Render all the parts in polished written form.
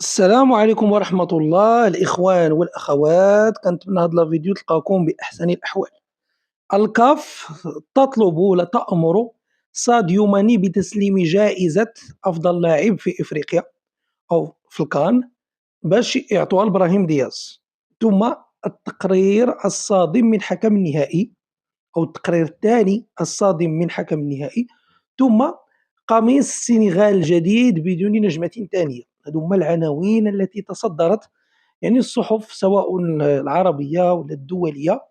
السلام عليكم ورحمة الله الإخوان والأخوات، كنتمنى هاد الفيديو تلقاكم بأحسن الأحوال. الCAF تطلب ولا تأمر ساديو ماني بتسليم جائزة أفضل لاعب في إفريقيا أو في الCAN باش يعطوها لإبراهيم دياز، ثم التقرير الصادم من حكم النهائي أو التقرير الثاني الصادم من حكم النهائي، ثم قميص السنغال الجديد بدون نجمة ثانية. هذو هما العناوين التي تصدرت يعني الصحف سواء العربية ولا الدولية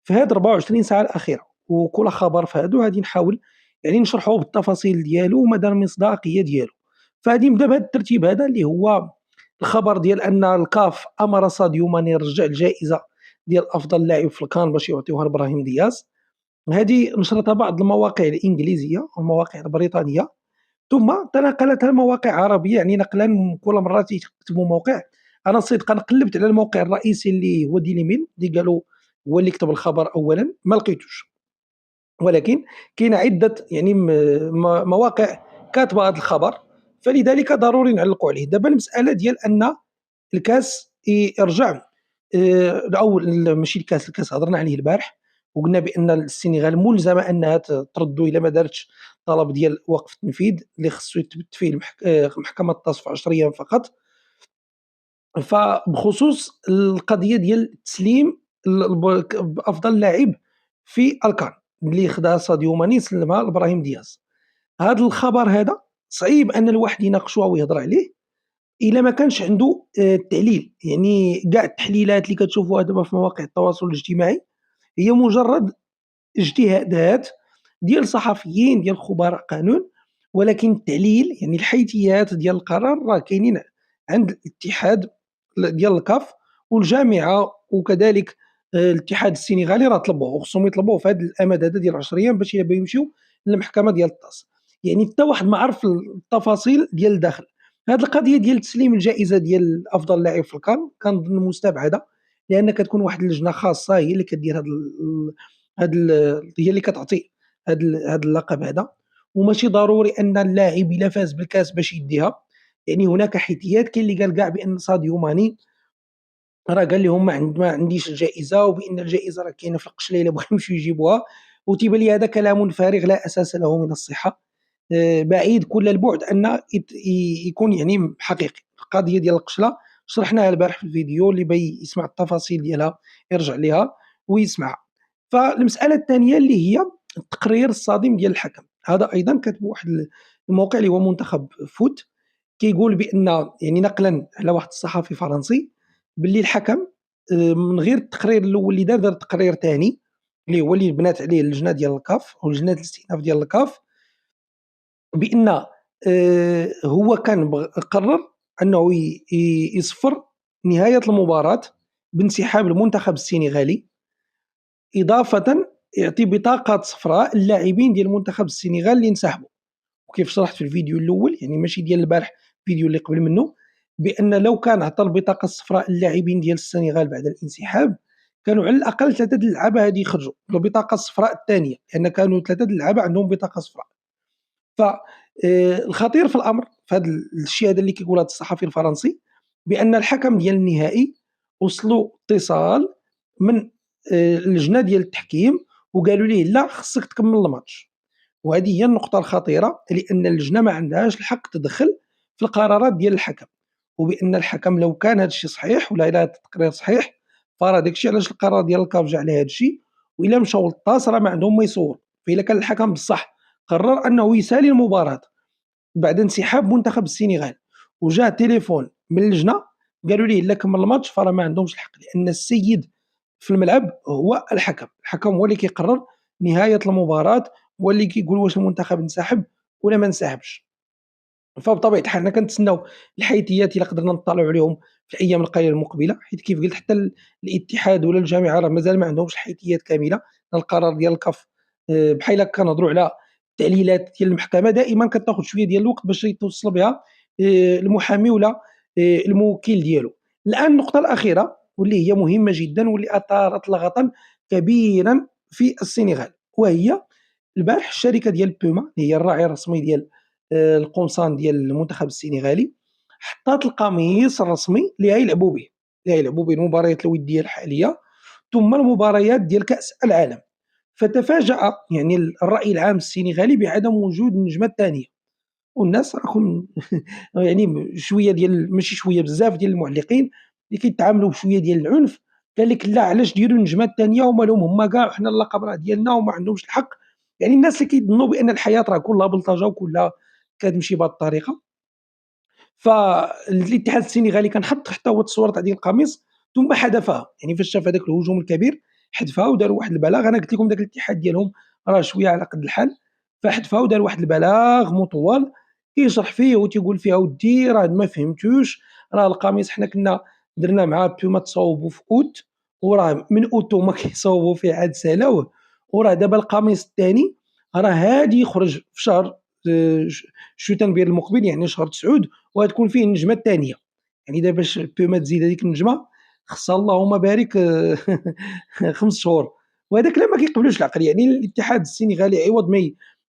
في هاد 24 ساعة الأخيرة، وكل خبر في هادو غادي نحاول يعني نشرحوه بالتفاصيل ديالو ومدى المصداقية ديالو. فغادي نبدا بهذا الترتيب هذا اللي هو الخبر ديال أن الكاف أمر ساديو ماني يرجع الجائزة ديال أفضل لاعب في الكان باش يعطيوها لإبراهيم دياز. هذه نشرتها بعض المواقع الإنجليزية والمواقع البريطانية، ثم تناقلتها مواقع عربية يعني نقلا. كل مرة تيكتبوا موقع، أنا صدقا قلبت على الموقع الرئيسي اللي هو ديلي ميل اللي قالوا هو اللي كتب الخبر أولا ما لقيتوش، ولكن كاينة عدة يعني مواقع كاتبة هذا الخبر، فلذلك ضروري نعلقوا عليه. دابا المسألة ديال أن الكاس يرجع أو ماشي الكاس هضرنا عليه البارح وقلنا بأن السنغال ملزمة أنها تردو إلا ما دارتش طلب ديال وقف التنفيذ اللي خصو يثبت فيه محكمة التصفية 10 أيام فقط. فبخصوص القضية ديال تسليم أفضل لاعب في الكان اللي خداها ساديو ماني سلمها لإبراهيم دياز. هذا الخبر هذا صعيب أن الواحد يناقشوه ويهضر عليه إلا ما كانش عنده التحليل، يعني كاع التحليلات اللي كتشوفوها دابا في مواقع التواصل الاجتماعي هي مجرد اجتهادات ديال صحفيين ديال خبراء قانون، ولكن التعليل يعني الحيثيات ديال القرار راه كاينين عند الاتحاد ديال الكاف والجامعة، وكذلك الاتحاد السنغالي راه طلبوه وخصهم يطلبوه في هذا الامد هذا ديال 10 ايام باش يمشيو للمحكمة ديال الطاس. يعني حتى واحد ما عرف التفاصيل ديال الداخل. هاد القضية ديال تسليم الجائزة ديال أفضل لاعب في الكان كنظن مستبعدة، لأن كتكون واحد اللجنة خاصة هي اللي كدير هي اللي كتعطي هاد اللقب هذا، وماشي ضروري أن اللاعب إلا فاز بالكاس باش يديها. يعني هناك حيثيات، كاين اللي قال كاع بأن ساديو ماني راه قال لهم ما عنديش الجائزة، وبأن الجائزة راه كاينة في القشليلة بغاو يمشيو يجيبوها، وتيبان لي هذا كلام فارغ لا أساس له من الصحة. بعيد كل البعد أن يكون يعني حقيقي. القضية ديال القشلة شرحناها البارح في الفيديو، اللي بغى يسمع التفاصيل ديالها يرجع ليها ويسمعها. فالمسألة الثانية اللي هي التقرير الصادم ديال الحكم، هذا أيضا كتب واحد الموقع اللي هو منتخب فوت، كيقول بأن يعني نقلا على واحد الصحفي فرنسي باللي الحكم من غير التقرير الأول اللي دار تقرير ثاني اللي هو اللي بنات عليه اللجنة ديال الكاف أو لجنة الاستئناف ديال الكاف، بأن هو كان قرر أنه يصفر نهاية المباراة بانسحاب المنتخب السنغالي، إضافة يعطي بطاقة صفراء للاعبين ديال المنتخب السنغال اللي انسحبوا. وكيف شرحت في الفيديو الأول يعني ماشي ديال البارح، الفيديو اللي قبل منه، بأن لو كان عطى البطاقة الصفراء للاعبين ديال السنغال بعد الانسحاب كانوا على الأقل 3 د اللعابة هادي يخرجوا بالبطاقة الصفراء الثانية، لأن كانوا 3 د اللعابة عندهم بطاقة صفراء. ف الخطير في الأمر في هذا الشيء هذا اللي كيقول هذا الصحفي الفرنسي، بأن الحكم ديال النهائي وصلوا اتصال من اللجنة ديال التحكيم وقالوا ليه لا خصك تكمل الماتش. وهذه هي النقطة الخطيرة، لأن اللجنة ما عندهاش الحق تدخل في القرارات ديال الحكم، وبأن الحكم لو كان هذا الشيء صحيح ولا إلا هذا التقرير صحيح فراه داك الشيء علاش القرار ديال الكاف جا على هذا الشيء، وإلا مشاو للطاس راه ما عندهم ما يصور. فإلا كان الحكم بصح قرر أنه يسالي المباراة بعد انسحاب منتخب السنغال وجاه تليفون من اللجنة قالوا ليه لا كمل الماتش، فراه ما عندهمش الحق، لأن السيد في الملعب هو الحكم. الحكم هو اللي كيقرر نهاية المباراة، هو اللي كيقول واش المنتخب انسحب ولا ما انسحبش. فبطبيعة الحال حنا كنتسناو الحيثيات إلا قدرنا نطلعوا عليهم في الأيام القليلة المقبلة، حيت كيف قلت حتى الاتحاد ولا الجامعة راه مازال ما عندهمش الحيثيات كاملة. القرار ديال الكاف بحال هكا كنهضروا على التعليلات ديال المحكمة دائما كتاخذ شوية ديال الوقت باش يتوصل بها المحامي ولا الموكل ديالو. الآن النقطة الأخيرة واللي هي مهمة جدًا واللي أثارت لغطًا كبيرًا في السنغال، وهي البارح الشركة ديال بوما اللي هي الراعي الرسمي ديال القمصان ديال المنتخب السنغالي حطات القميص الرسمي اللي غيلعبوا به، اللي غيلعبوا به المباريات الودية الحالية ثم المباريات ديال كأس العالم. فتفاجأ يعني الرأي العام السنغالي بعدم وجود النجمة الثانية، والناس راكم يعني شوية ديال ماشي شوية بزاف ديال المعلقين اللي كيتعاملوا بشوية ديال العنف، قال لك لا علاش ديروا النجمة الثانية ومالهم هما كاع وحنا اللقب راه ديالنا وما عندهمش الحق. يعني الناس اللي كيظنوا بأن الحياة راه كلها بلطجة وكلها كتمشي بهذه الطريقة. فالاتحاد السنغالي كان حتى هو التصوير تاع ديال القميص ثم حذفها، يعني فاش شاف هذاك الهجوم الكبير حذفها ودار واحد البلاغ. أنا قلت لكم داك الاتحاد ديالهم راه شوية على قد الحال، فحذفها ودار واحد البلاغ مطول كيشرح فيه وتيقول فيه أودي راه ما فهمتوش، راه القميص حنا كنا درنا مع بيما تصاوبوا في أوت، وراه من أوت هما كيصاوبوا فيه عاد سالاوه، وراه دابا القميص الثاني راه هادي يخرج في شهر شتنبر المقبل يعني شهر 9 وغتكون فيه النجمة الثانية. يعني دابا باش بوما تزيد هذيك النجمة خصها اللهم بارك 5 شهور، وهذاك لا ما كيقبلوش العقل. يعني الاتحاد السنغالي عوض ما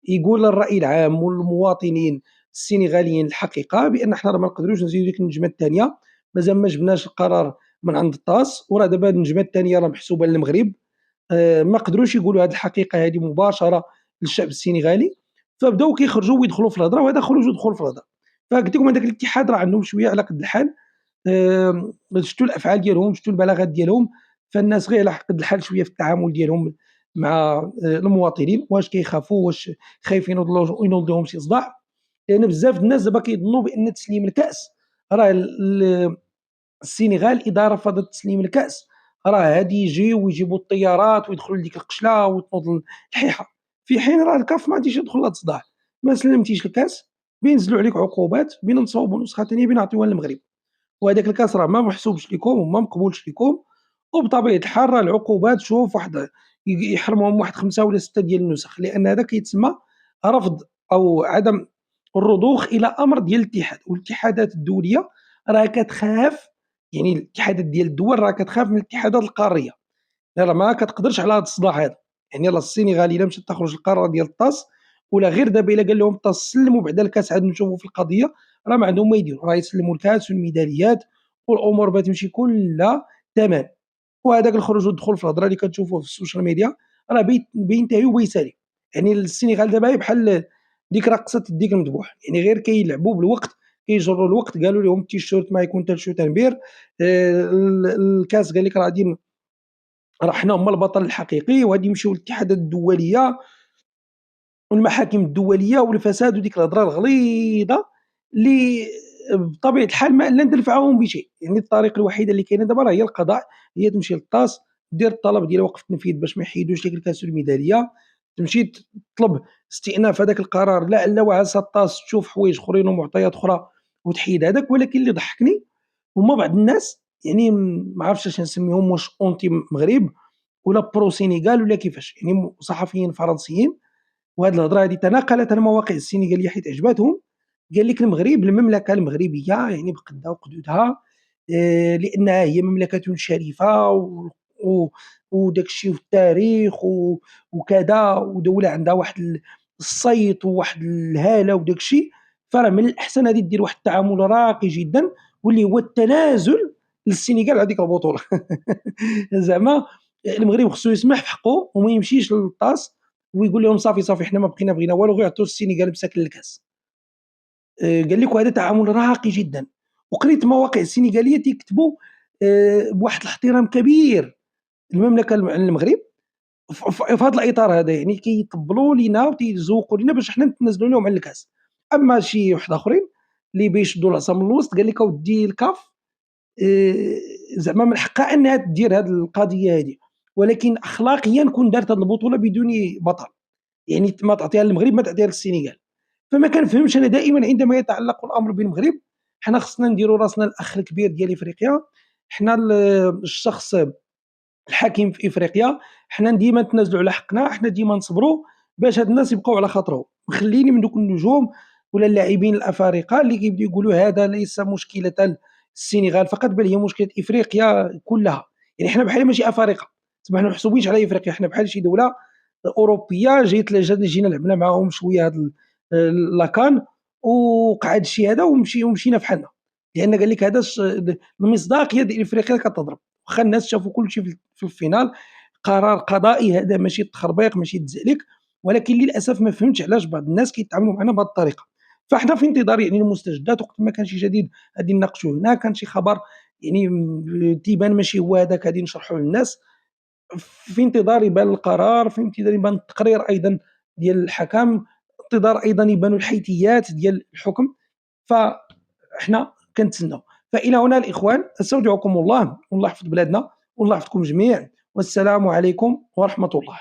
يقول للرأي العام والمواطنين السنغاليين الحقيقة بأن حنا راه ما نقدروش نزيدو ديك النجمة الثانية، مازال ما جبناش القرار من عند الطاس، وراه دابا النجمة الثانية راه محسوبة للمغرب. ما قدروش يقولوا هذه الحقيقة هذه مباشرة للشعب السنغالي، فبداو كيخرجوا ويدخلوا في الهضرة، وهذا خروج ودخول في الهضرة. فقلت لكم هذاك الاتحاد راه عندهم شوية على قد الحال. شفتوا الأفعال ديالهم، شفتوا البلاغات ديالهم، فالناس غير على قد الحال شوية في التعامل ديالهم مع المواطنين. واش كيخافوا، واش خايفين ينوض لهم شي صداع؟ لأن بزاف الناس دابا كيظنوا بأن تسليم الكأس راه السنغال إذا رفضت تسليم الكأس راه غادي يجيو ويجيبوا الطيارات ويدخلوا لديك القشلة وتنوض الحيحة، في حين راه الكاف ما غاديش يدخل لهاد الصداع. ما سلمتيش الكأس بينزلوا عليك عقوبات، بين نصاوبوا نسخة ثانية بين نعطيوها للمغرب، وهذاك الكأس راه ما محسوبش ليكم وما مقبولش ليكم. وبطبيعة الحال راه العقوبات شوف واحد يحرموهم واحد 5 ولا 6 ديال النسخ، لأن هذا كيتسمى رفض أو عدم الرضوخ إلى أمر ديال الاتحاد، والاتحادات الدولية راه كتخاف، يعني الاتحادات ديال الدول راه كتخاف من الاتحادات القارية، راه ما كتقدرش على هذا الصداع هذا. يعني راه السنغال إلا مشات تخرج القرار ديال الطاس ولا غير دابا إلا قال لهم الطاس سلموا بعدا الكاس عاد نشوفوا في القضية، راه ما عندهم ما يديروا، راه يسلموا الكاس والميداليات والأمور بتمشي كلها تمام. وهذاك الخروج والدخول في الهضره اللي كتشوفوه في السوشيال ميديا راه بينتهي وبيسالي. يعني السنغال دابا هي بحال ديك رقصه الديك المذبوح، يعني غير كيلعبوا بالوقت، كيجروا الوقت. قالوا لهم التيشيرت ما يكون حتى لشوتنبير، الكاس قال لك راه حنا هما البطل الحقيقي، وغادي يمشيو للاتحادات الدوليه والمحاكم الدوليه والفساد وديك الهضره الغليظه اللي بطبيعه الحال ما لن تنفعهم بشيء. يعني الطريق الوحيده اللي كاينه دابا راه هي القضاء، هي تمشي للطاس دير الطلب ديال وقف التنفيذ باش ما يحيدوش لك الكاس والميداليه، تمشي تطلب استئناف هذاك القرار لعل وعسى الطاس تشوف حوايج اخرين ومعطيات اخرى وتحيد هذاك. ولكن اللي ضحكني هما بعض الناس، يعني ما عرفتش اش نسميهم، واش اونتي مغرب ولا برو سينيغال ولا كيفاش، يعني صحفيين فرنسيين. وهذه الهضره هذه تناقلتها المواقع السنغاليه حيت عجباتهم. قال لك المغرب المملكه المغربيه يعني بقدها وقدودها، لانها هي مملكه شريفه وداك الشيء في التاريخ وكذا، ودوله عندها واحد الصيت وواحد الهاله وداك الشيء. فراه من الاحسن هذه دير واحد التعامل راقي جدا واللي هو التنازل للسنغال على هذيك البطوله. زعما المغرب خصو يسمح في حقه وما يمشيش للطاس ويقول لهم صافي صافي حنا ما بغينا والو، غير عطوا السنغال مساكن الكاس. قال لك وهذا تعامل راقي جدا. وقريت مواقع السنغاليه تيكتبوا بواحد الاحترام كبير المملكه المغرب في هذا الاطار هذا، يعني كيطبلوا لينا وتيزوقوا لينا باش حنا نتنازلوا لهم على الكاس. اما شي واحد اخرين اللي بيشدوا العصا من الوسط قال لك اودي الكاف زعما من حقها انها دير هذه القضيه هذه، ولكن اخلاقيا كون دارت هذه البطوله بدون بطل، يعني ما تعطيها للمغرب ما تعطيها للسنغال. فما كنفهمش انا دائما عندما يتعلق الامر بالمغرب حنا خصنا نديروا راسنا الاخ الكبير ديال افريقيا، حنا الشخص الحاكم في افريقيا، حنا ديما نتنازلوا على حقنا، حنا ديما نصبروا باش هاد الناس يبقاو على خاطرهم. مخليني من دوك النجوم ولا اللاعبين الافارقه اللي كيبداو يقولوا هذا ليس مشكله السنغال فقط بل هي مشكله افريقيا كلها. يعني حنا بحال ماشي افارقه، ما حنا محسوبينش على افريقيا، حنا بحال شي دوله اوروبيه جينا لعبنا معاهم شويه هاد لاكان وقع هاد الشيء هذا ومشينا بحالنا. لأن قال لك هذا المصداقية ديال إفريقيا كتضرب، واخا الناس شافوا كلشي في الفينال قرار قضائي، هذا ماشي تخربيق ماشي تزعليك، ولكن للأسف ما فهمتش علاش بعض الناس كيتعاملوا معنا بهذه الطريقة. فاحنا في انتظار يعني المستجدات، وقت ما كان شي جديد غادي نناقشوه هنا، كان شي خبر يعني تيبان ماشي هو هذاك غادي نشرحوه للناس، في انتظار يبان القرار، في انتظار يبان التقرير أيضًا ديال الحكم، انتظار أيضًا يبانوا الحيثيات ديال الحكم، فإحنا كنتسناو. فإلى هنا الإخوان، أستودعكم الله، والله يحفظ بلادنا، والله يحفظكم جميع، والسلام عليكم ورحمة الله.